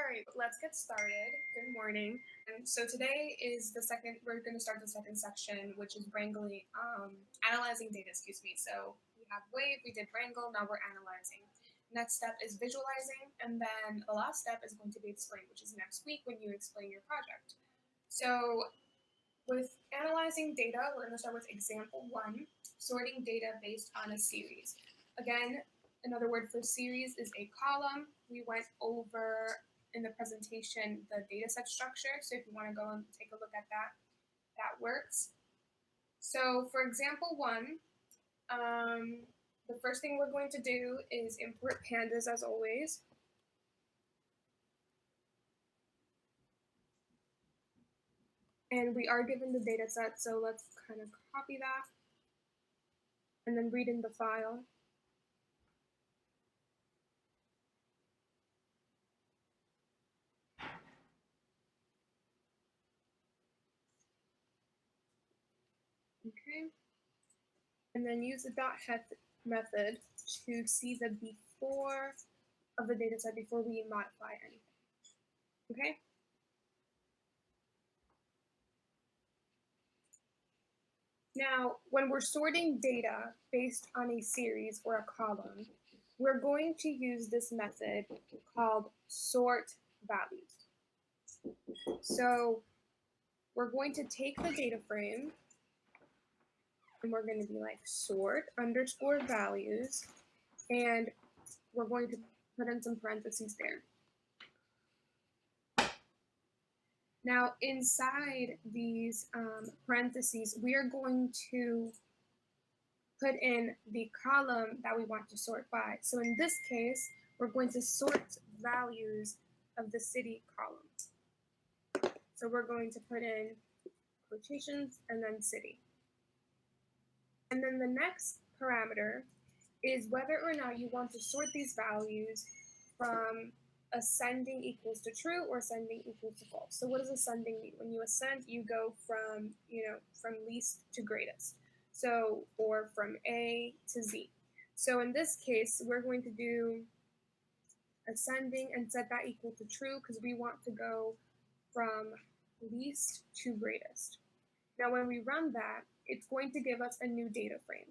right, let's get started. Good morning. And so today is we're going to start the second section, which is analyzing data, excuse me. So we have Wave, we did Wrangle, now we're analyzing. Next step is visualizing, and then the last step is going to be explain, which is next week when you explain your project. So with analyzing data, we're going to start with example 1, sorting data based on a series. Again, another word for series is a column. We went over in the presentation the data set structure, so if you want to go and take a look at that, that works. So for example 1, the first thing we're going to do is import pandas as always. And we are given the data set, so let's kind of copy that and then read in the file. Okay. And then use the .het method to see the before of the data set before we modify anything. Okay? Now, when we're sorting data based on a series or a column, we're going to use this method called sort values. So we're going to take the data frame and we're going to be like sort underscore values, and we're going to put in some parentheses there. Now, inside these parentheses, we are going to put in the column that we want to sort by. So in this case, we're going to sort values of the city column. So we're going to put in quotations and then city. And then the next parameter is whether or not you want to sort these values from ascending equals to true or ascending equals to false. So what does ascending mean? When you ascend, you go from, from least to greatest. So, or from A to Z. So in this case, we're going to do ascending and set that equal to true because we want to go from least to greatest. Now, when we run that, it's going to give us a new data frame.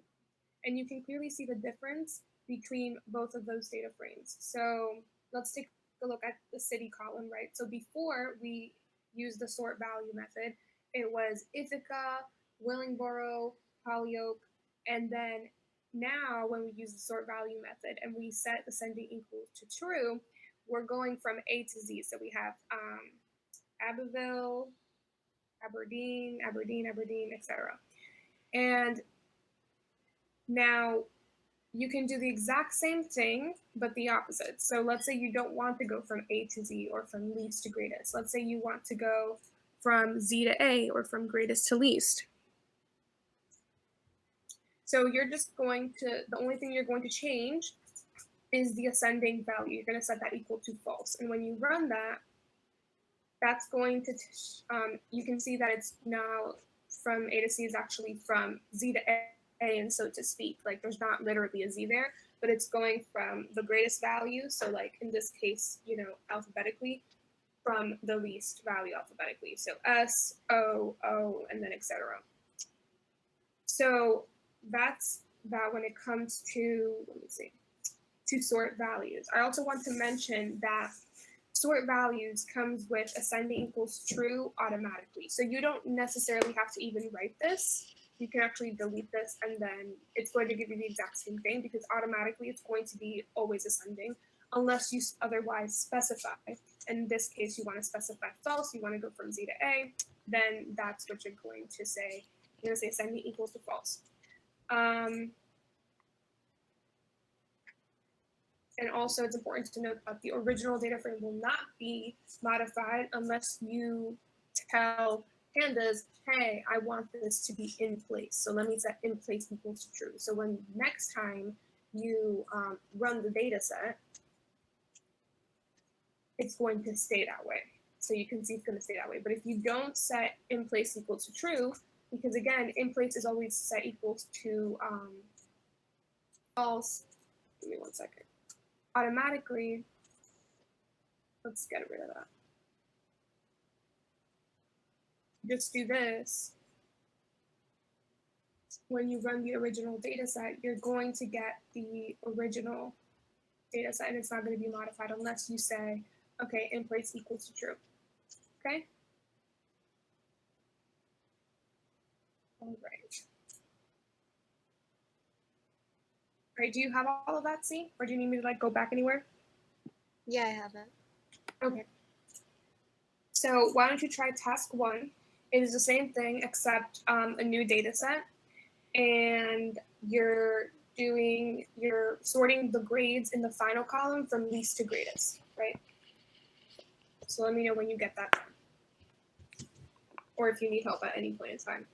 And you can clearly see the difference between both of those data frames. So let's take a look at the city column, right? So before we used the sort value method, it was Ithaca, Willingboro, Holyoke, and then now when we use the sort value method and we set ascending equals to true, we're going from A to Z. So we have Abbeville, Aberdeen, etc. And now you can do the exact same thing, but the opposite. So let's say you don't want to go from A to Z or from least to greatest. Let's say you want to go from Z to A or from greatest to least. So you're just going to, the only thing you're going to change is the ascending value. You're going to set that equal to false. And when you run that, that's going to, you can see that it's now from A to C is actually from Z to A, and so to speak, like there's not literally a Z there, but it's going from the greatest value. So like in this case, alphabetically, from the least value alphabetically. So S, O, O, and then etc. So that's that when it comes to, to sort values. I also want to mention that sort values comes with ascending equals true automatically. So you don't necessarily have to even write this. You can actually delete this and then it's going to give you the exact same thing because automatically it's going to be always ascending unless you otherwise specify. In this case, you want to specify false, you want to go from Z to A, then that's what you're going to say. You're going to say ascending equals to false. And also it's important to note that the original data frame will not be modified unless you tell pandas, hey, I want this to be in place. So let me set in place equals to true. So when next time you run the data set, it's going to stay that way. So you can see it's going to stay that way. But if you don't set in place equals to true, because again, in place is always set equals to false. Give me one second. Automatically, let's get rid of that. Just do this. When you run the original data set, you're going to get the original data set, and it's not going to be modified unless you say, okay, inputs equals to true. Okay? All right. All right, do you have all of that, C? Or do you need me to like go back anywhere? Yeah, I have it. Okay. So why don't you try task 1? It is the same thing except a new data set, and you're sorting the grades in the final column from least to greatest, right? So let me know when you get that done. Or if you need help at any point in time.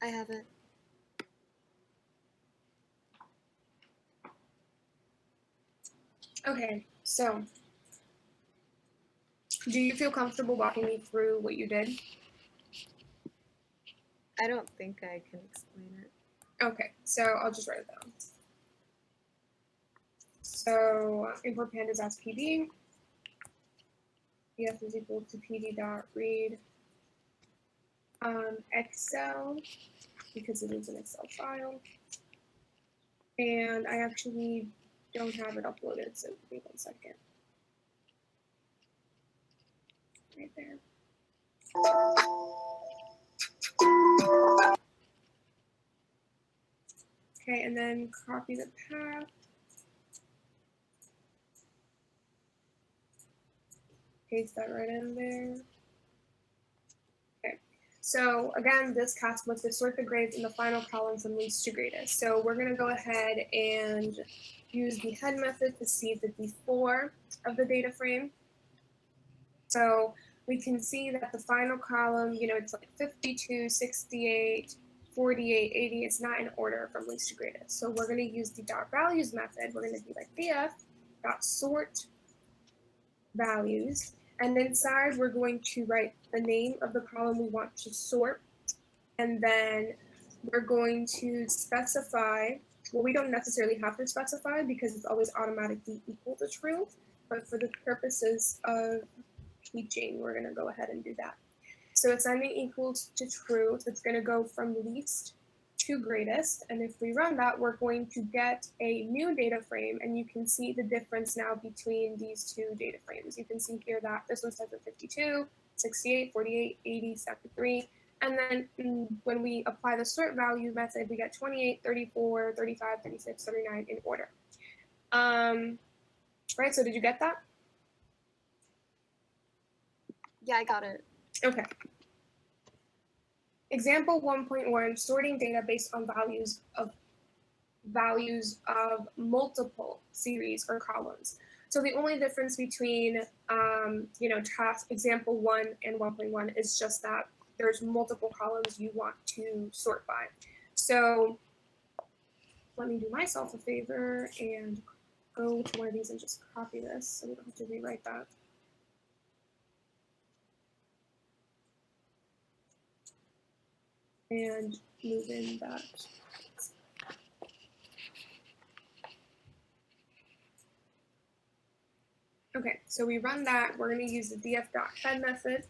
I have it. Okay, so do you feel comfortable walking me through what you did? I don't think I can explain it. Okay, so I'll just write it down. So import pandas as pd. EF is equal to pd dot read Excel, because it is an Excel file. And I actually don't have it uploaded, so give me 1 second. Right there. Okay, and then copy the path. paste that right in there. Okay, so again, this task was to sort the grades in the final column from least to greatest. So we're gonna go ahead and use the head method to see the D4 of the data frame. So we can see that the final column, it's like 52, 68, 48, 80. It's not in order from least to greatest. So we're going to use the dot values method. We're going to be like df dot sort values. And inside, we're going to write the name of the column we want to sort. And then we're going to specify, well, we don't necessarily have to specify because it's always automatically equal to true. But for the purposes of teaching, we're going to go ahead and do that. So ascending equals to true, so it's going to go from least to greatest. And if we run that, we're going to get a new data frame, and you can see the difference now between these two data frames. You can see here that this one starts at 52, 68, 48, 80, 73. And then when we apply the sort value method, we get 28, 34, 35, 36, 39 in order. Right, so did you get that? Yeah, I got it. Okay. Example 1.1, sorting data based on values of multiple series or columns. So the only difference between task example 1 and 1.1 is just that there's multiple columns you want to sort by. So let me do myself a favor and go to one of these and just copy this so we don't have to rewrite that. And move in that. Okay, so we run that. We're going to use the df.head method.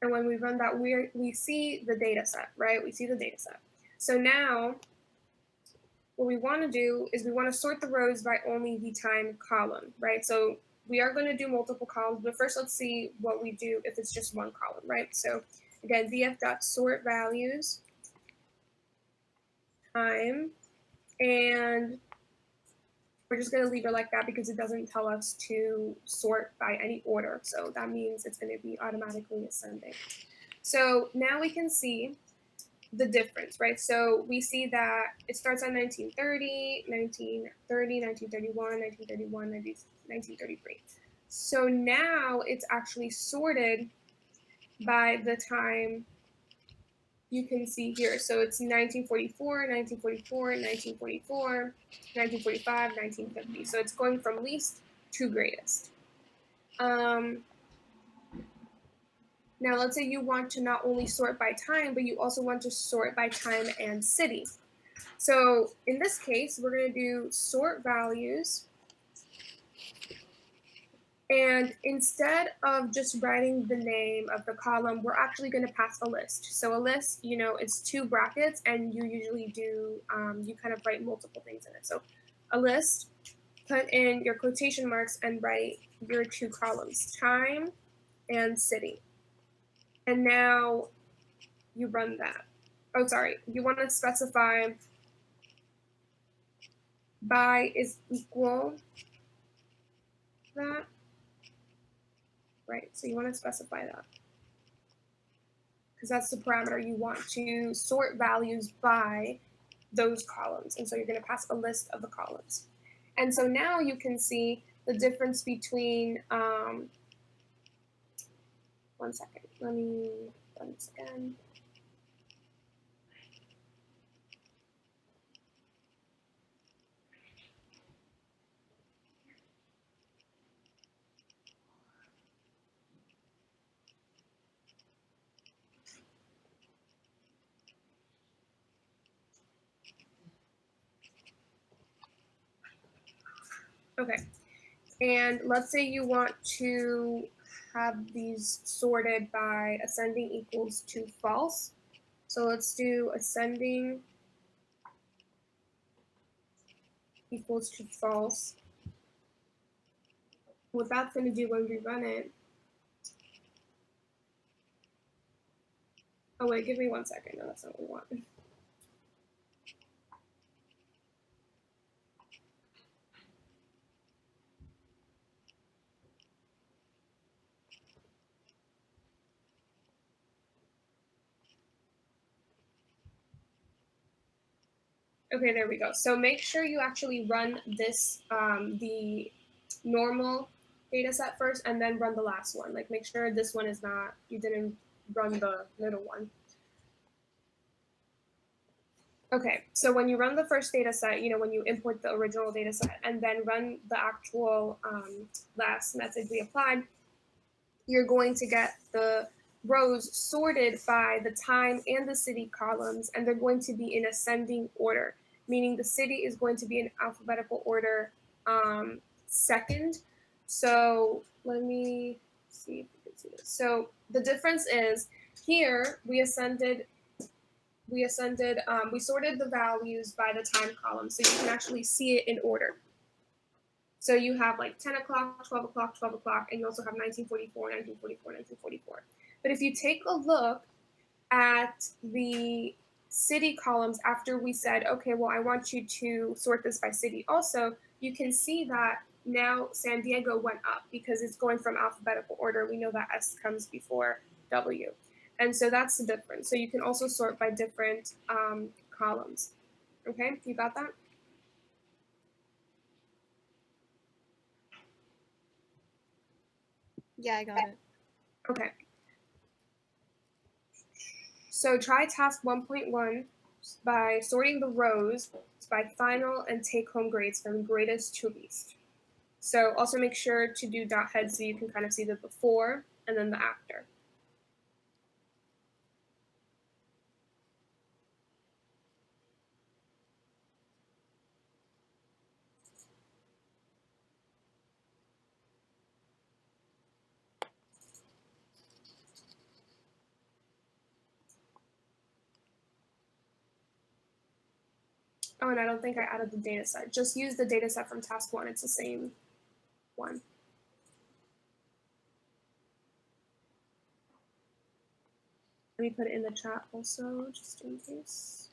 And when we run that, we see the data set, right? We see the data set. So now what we want to do is we want to sort the rows by only the time column, right? So we are going to do multiple columns, but first let's see what we do if it's just one column, right? So again, df.sort values time, and we're just going to leave it like that because it doesn't tell us to sort by any order. So that means it's going to be automatically ascending. So now we can see the difference, right? So we see that it starts on 1930, 1930, 1931, 1931, 1933. So now it's actually sorted by the time you can see here. So it's 1944, 1944, 1944, 1945, 1950. So it's going from least to greatest. Now let's say you want to not only sort by time, but you also want to sort by time and city. So in this case, we're going to do sort values. And instead of just writing the name of the column, we're actually going to pass a list. So a list, it's 2 brackets, and you usually do, you kind of write multiple things in it. So a list, put in your quotation marks and write your 2 columns, time and city. And now you run that. Oh, sorry, you want to specify by is equal that. Right, so you want to specify that because that's the parameter you want to sort values by those columns. And so you're going to pass a list of the columns. And so now you can see the difference between, one second, let me run this again. Okay, and let's say you want to have these sorted by ascending equals to false. So let's do ascending equals to false. What that's going to do when we run it. Oh wait, give me 1 second. No, that's not what we want. Okay, there we go. So make sure you actually run this, the normal data set first, and then run the last one. Like make sure this one is not, you didn't run the little one. Okay, so when you run the first data set, when you import the original data set and then run the actual last method we applied, you're going to get the rows sorted by the time and the city columns, and they're going to be in ascending order, meaning the city is going to be in alphabetical order second. So let me see if you can see this. So the difference is here we sorted the values by the time column, so you can actually see it in order. So you have like 10 o'clock, 12 o'clock, 12 o'clock, and you also have 1944, 1944, 1944. But if you take a look at the city columns after we said, okay, well, I want you to sort this by city also, you can see that now San Diego went up because it's going from alphabetical order. We know that S comes before W. And so that's the difference. So you can also sort by different columns. Okay, you got that? Yeah, I got it. Okay. So try task 1.1 by sorting the rows by final and take-home grades from greatest to least. So also make sure to do dot head so you can kind of see the before and then the after. Oh, and I don't think I added the data set. Just use the data set from task 1. It's the same one. Let me put it in the chat also, just in case.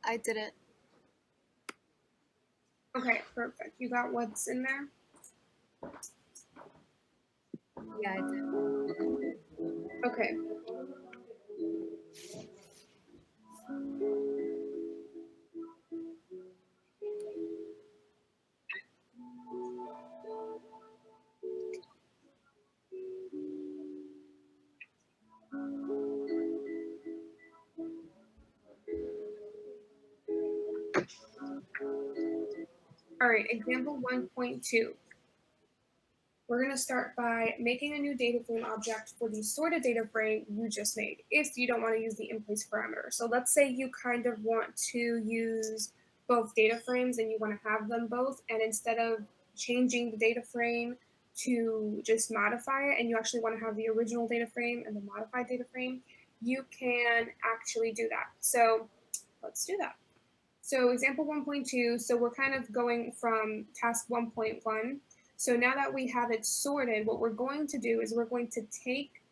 I didn't. Okay, perfect. You got what's in there? Yeah, I did. Okay. All right, example 1.2. We're going to start by making a new data frame object for the sorted data frame you just made, if you don't want to use the in-place parameter. So let's say you kind of want to use both data frames and you want to have them both, and instead of changing the data frame to just modify it, and you actually want to have the original data frame and the modified data frame, you can actually do that. So let's do that. So example 1.2, so we're kind of going from task 1.1. So now that we have it sorted, what we're going to do is we're going to take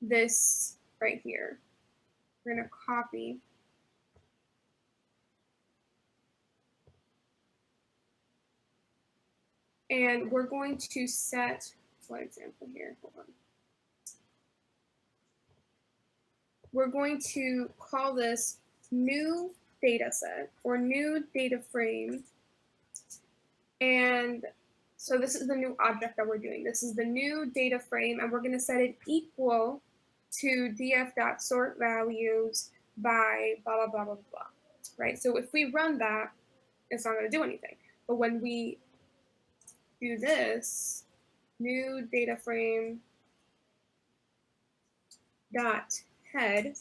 this right here. We're going to copy. And we're going to set, what example here? Hold on. We're going to call this new data set or new data frame. And so this is the new object that we're doing. This is the new data frame, and we're going to set it equal to df.sort values by blah, blah, blah, blah, blah, right? So if we run that, it's not going to do anything. But when we do this, new data frame dot head,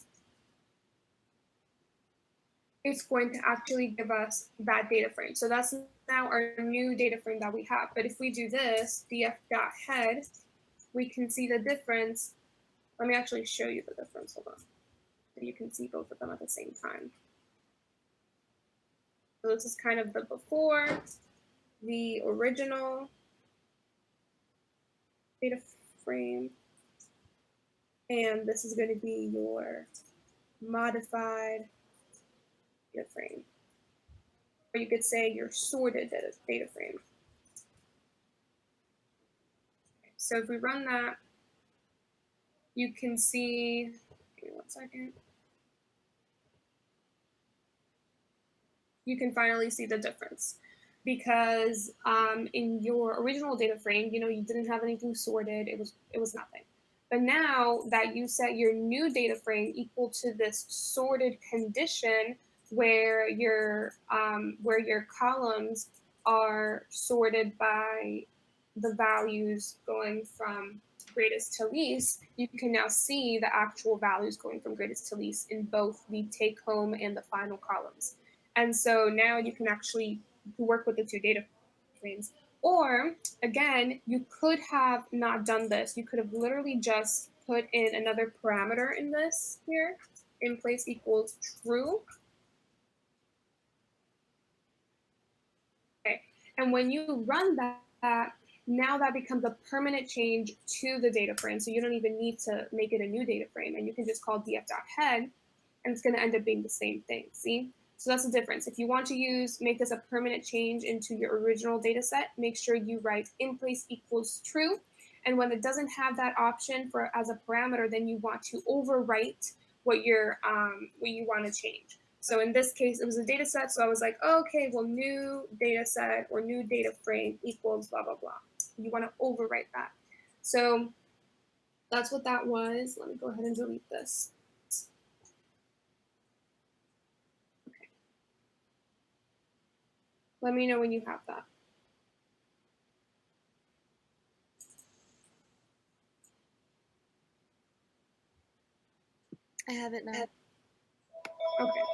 it's going to actually give us that data frame. So that's now our new data frame that we have. But if we do this, df.head, we can see the difference. Let me actually show you the difference. Hold on. So you can see both of them at the same time. So this is kind of the before, the original data frame, and this is going to be your modified data frame. Or you could say your sorted data frame. So if we run that, you can see, give me 1 second. You can finally see the difference because in your original data frame, you didn't have anything sorted. It was nothing. But now that you set your new data frame equal to this sorted condition where your columns are sorted by the values going from greatest to least, you can now see the actual values going from greatest to least in both the take home and the final columns. And so now you can actually work with the two data frames. Or again, you could have not done this. You could have literally just put in another parameter in this here, in place equals true. Okay. And when you run that, now that becomes a permanent change to the data frame. So you don't even need to make it a new data frame, and you can just call df.head, and it's going to end up being the same thing. See? So that's the difference. If you want to make this a permanent change into your original data set, make sure you write in place equals true. And when it doesn't have that option as a parameter, then you want to overwrite what you want to change. So in this case, it was a data set. So I was like, oh, okay, well, new data set or new data frame equals blah, blah, blah. You want to overwrite that. So that's what that was. Let me go ahead and delete this. Okay. Let me know when you have that. I have it now. Okay.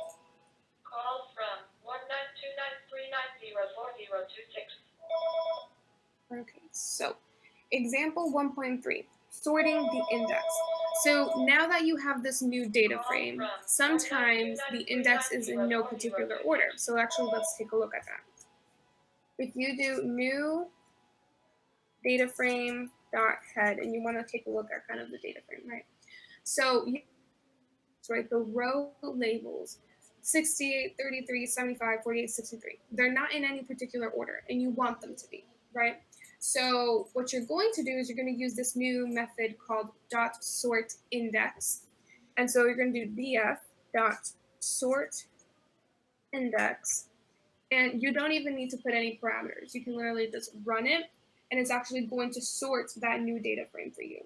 Call from 19293904026. Okay, so example 1.3, sorting the index. So now that you have this new data frame, sometimes the index is in no particular order. So actually, let's take a look at that. If you do new data frame dot head, and you want to take a look at kind of the data frame, right? So right? The row labels 68, 33, 75, 48, 63. They're not in any particular order, and you want them to be, right? So what you're going to do is you're going to use this new method called dot sort index. And so you're going to do df dot sort index, and you don't even need to put any parameters. You can literally just run it, and it's actually going to sort that new data frame for you.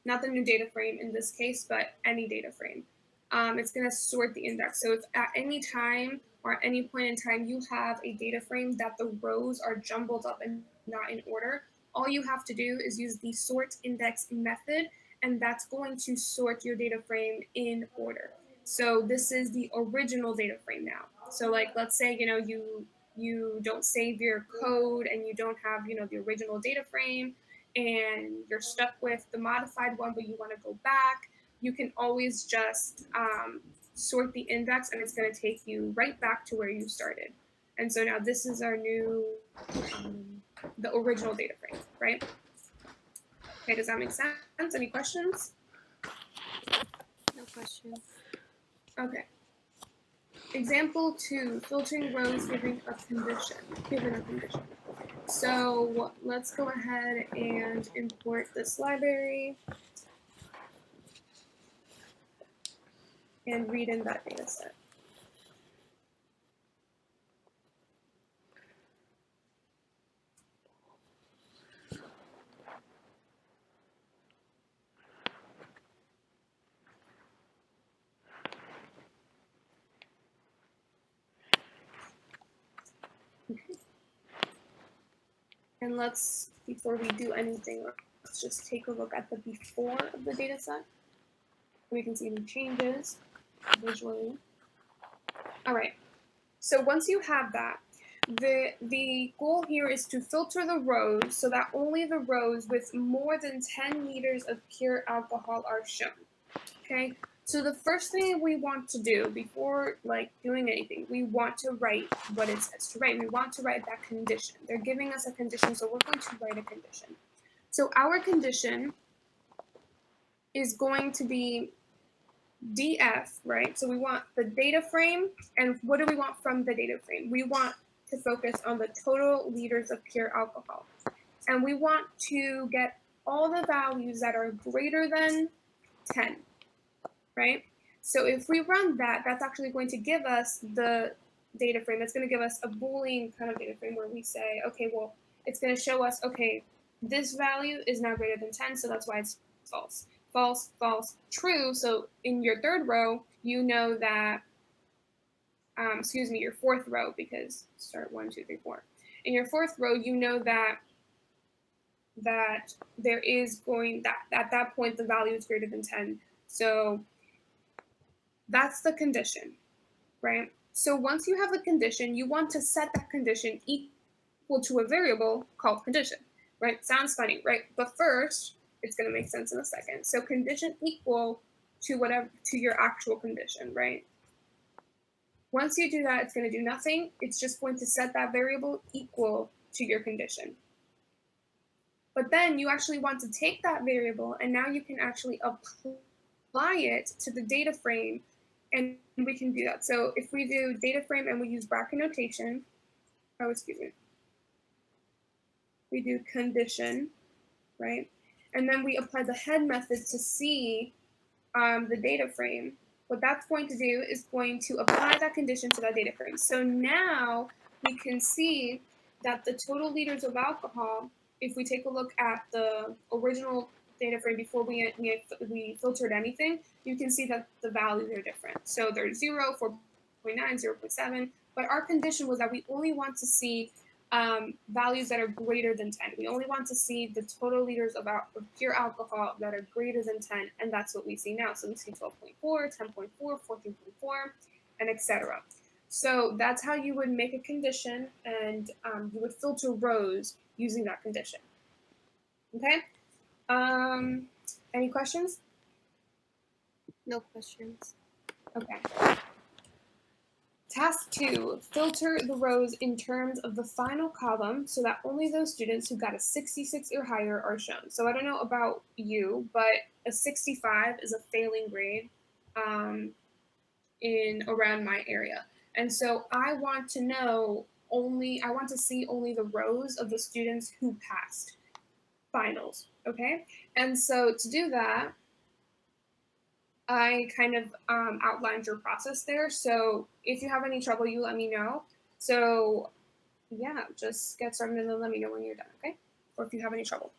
Not the new data frame in this case, but any data frame. It's going to sort the index. So if at any time or any point in time you have a data frame that the rows are jumbled up and not in order, all you have to do is use the sort index method, and that's going to sort your data frame in order. So this is the original data frame now. So like, let's say, you don't save your code and you don't have, the original data frame, and you're stuck with the modified one, but you want to go back, you can always just sort the index, and it's going to take you right back to where you started. And so now this is our new, the original data frame, right? Okay, does that make sense? Any questions? No question. Okay. Example 2, filtering rows given a condition. So let's go ahead and import this library and read in that data set. Okay. And let's, before we do anything, let's just take a look at the before of the data set. We can see the changes visually. All right, so once you have that, the goal here is to filter the rows so that only the rows with more than 10 liters of pure alcohol are shown. Okay, so the first thing we want to do before doing anything, we want to write what it says to write. We want to write that condition. They're giving us a condition, so we're going to write a condition. So our condition is going to be df, right? So we want the data frame, and what do we want from the data frame? We want to focus on the total liters of pure alcohol, and we want to get all the values that are greater than 10, right? So if we run that, that's actually going to give us the data frame. That's going to give us a Boolean kind of data frame where we say, okay, well, it's going to show us, okay, this value is now greater than 10, so that's why it's false. False, false, true. So in your third row, you know that, your fourth row, because start 1, 2, 3, 4. In your fourth row, you know that there is going, that at that point, the value is greater than 10. So that's the condition, right? So once you have the condition, you want to set that condition equal to a variable called condition, right? Sounds funny, right? But first, it's going to make sense in a second. So condition equal to your actual condition, right? Once you do that, it's going to do nothing. It's just going to set that variable equal to your condition. But then you actually want to take that variable, and now you can actually apply it to the data frame, and we can do that. So if we do data frame and we use bracket notation, we do condition, right? And then we apply the head method to see the data frame. What that's going to do is going to apply that condition to that data frame. So now we can see that the total liters of alcohol, if we take a look at the original data frame before we filtered anything, you can see that the values are different. So there's 0, 4.9, 0.7, but our condition was that we only want to see values that are greater than 10. We only want to see the total liters of pure alcohol that are greater than 10, and that's what we see now. So we see 12.4, 10.4, 14.4, and etc. So that's how you would make a condition, and you would filter rows using that condition. Okay? Any questions? No questions. Okay. Task 2, filter the rows in terms of the final column so that only those students who got a 66 or higher are shown. So I don't know about you, but a 65 is a failing grade. in around my area. And so I want to see only the rows of the students who passed finals, okay? And so to do that, I kind of outlined your process there. So if you have any trouble, you let me know. So yeah, just get started and then let me know when you're done, okay? Or if you have any trouble.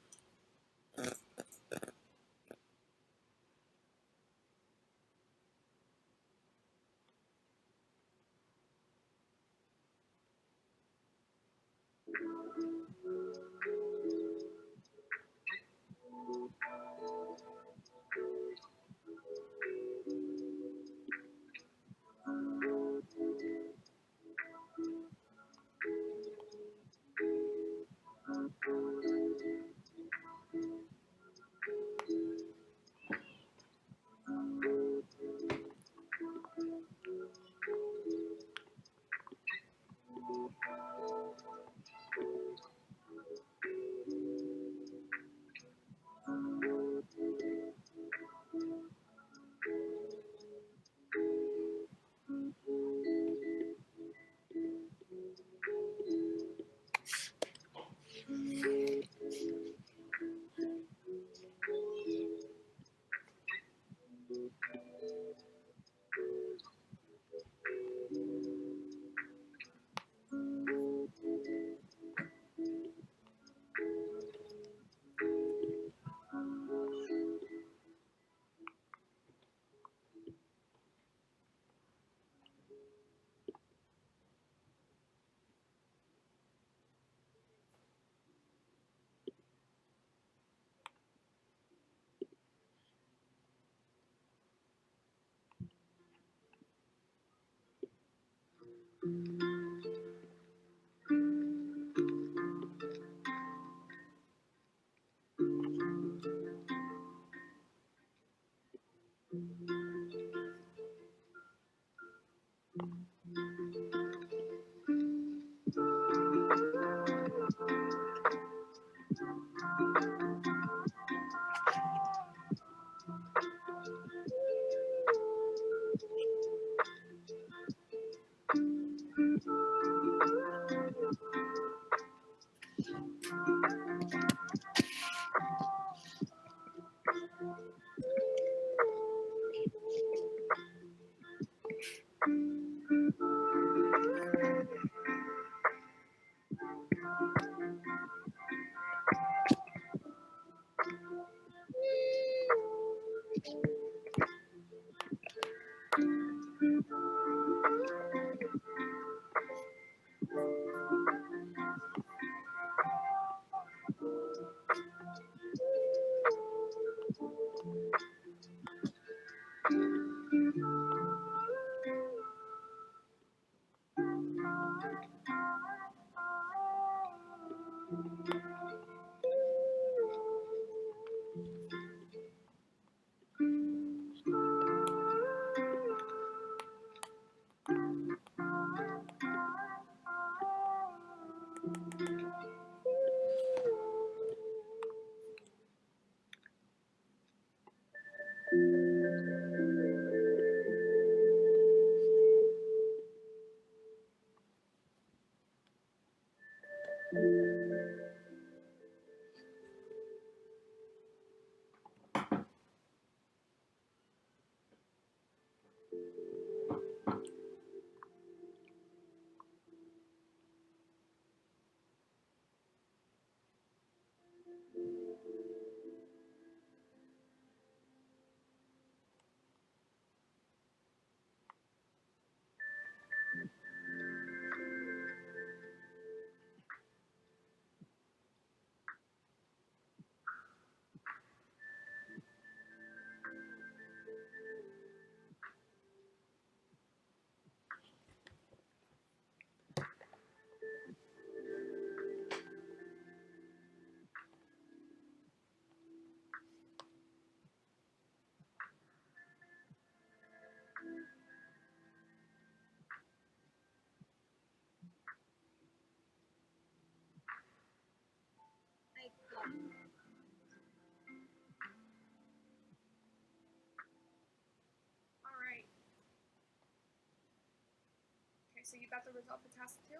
so you got the result for task 2?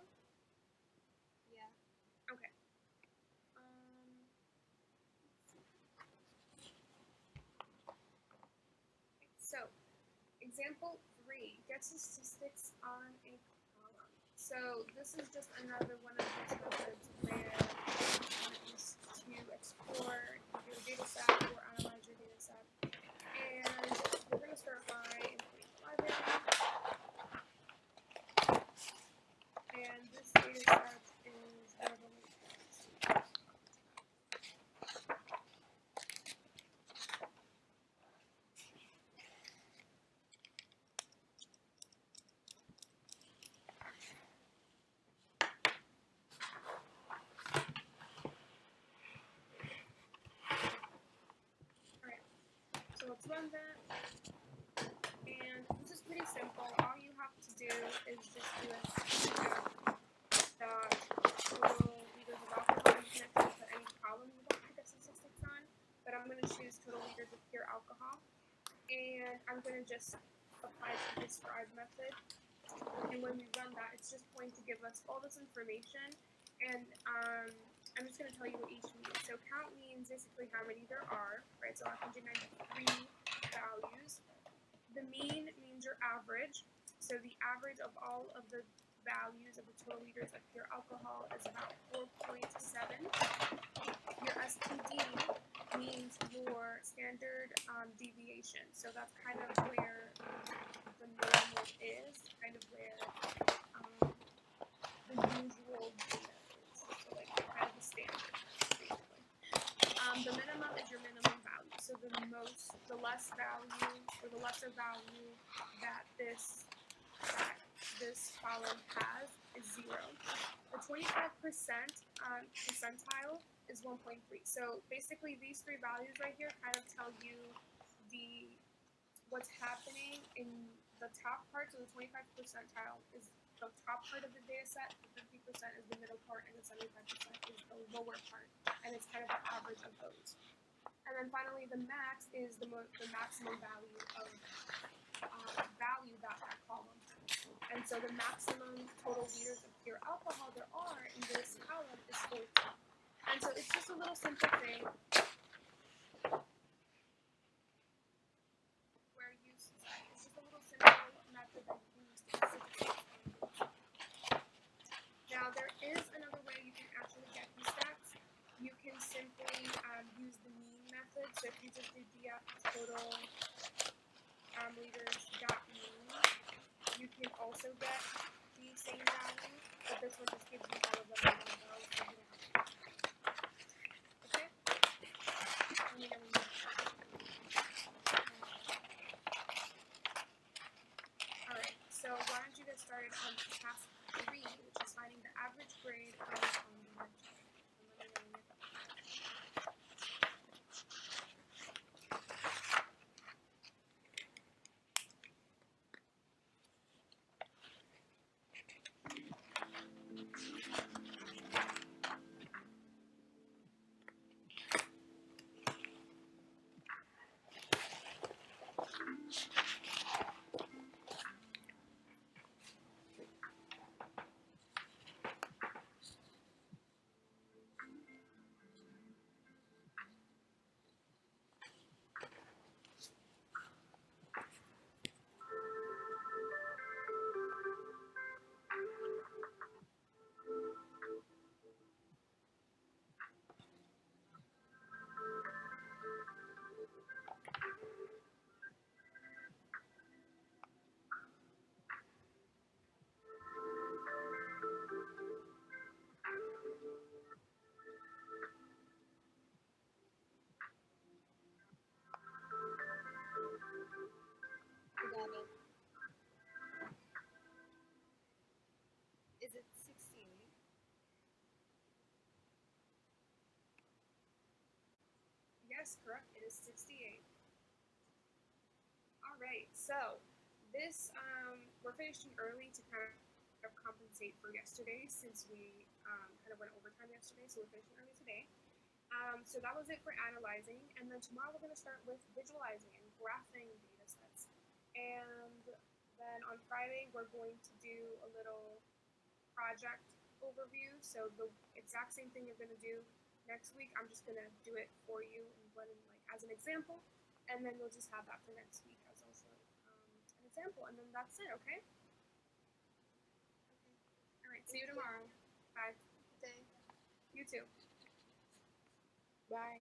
Yeah. Okay. So, example 3, get statistics on a column. So this is just another one of those methods where you use to explore your data set or analyze your data set. And we're going to start by importing 11. And this data set is whatever we want. Alright, so let's run that. And this is pretty simple. All you have to do is just do a the total liters of alcohol. You can actually put any column you want to get statistics on, but I'm going to choose total liters of pure alcohol. And I'm going to just apply the describe method. And when we run that, it's just going to give us all this information. And I'm just going to tell you what each means. So count means basically how many there are, right? So 193 values. The mean means your average. So the average of all of the values of the total liters of pure alcohol is about 4.7. Your STD means your standard deviation. So that's kind of where the normal is, kind of where the usual data is. So like kind of the standard, basically. The minimum is your minimum value. So the less value or the lesser value that this column has is 0. The 25% percentile is 1.3. So basically these three values right here kind of tell you what's happening in the top part. So the 25 percentile is the top part of the data set, the 50% is the middle part, and the 75% is the lower part. And it's kind of the average of those. And then finally, the max is the maximum value of that column. And so the maximum total liters of pure alcohol there are in this column is 14. And so it's just a little simple thing where it's just a little simple method that you can use to classify. Now there is another way you can actually get these stats. You can simply use the mean method. So if you just do df total liters dot mean, you can also get the same value, but this one just gives you all of them in one go. So you don't have to. Okay? Let me know when you're ready. Alright, so why don't you get started on task 3, which is finding the average grade on the ledger. And let me know when you're done. I got it. Is it 68? Yes, correct. It is 68. Alright, so this, we're finishing early to kind of compensate for yesterday since we kind of went overtime yesterday, so we're finishing early today. So that was it for analyzing, and then tomorrow we're going to start with visualizing and graphing data sets. And Then on Friday, we're going to do a little project overview. So the exact same thing you're going to do next week, I'm just going to do it for you and run in, like as an example, and then you'll just have that for next week as also an example, and then that's it. Okay. Okay. All right. See you tomorrow. Bye. Good day. You too. Bye.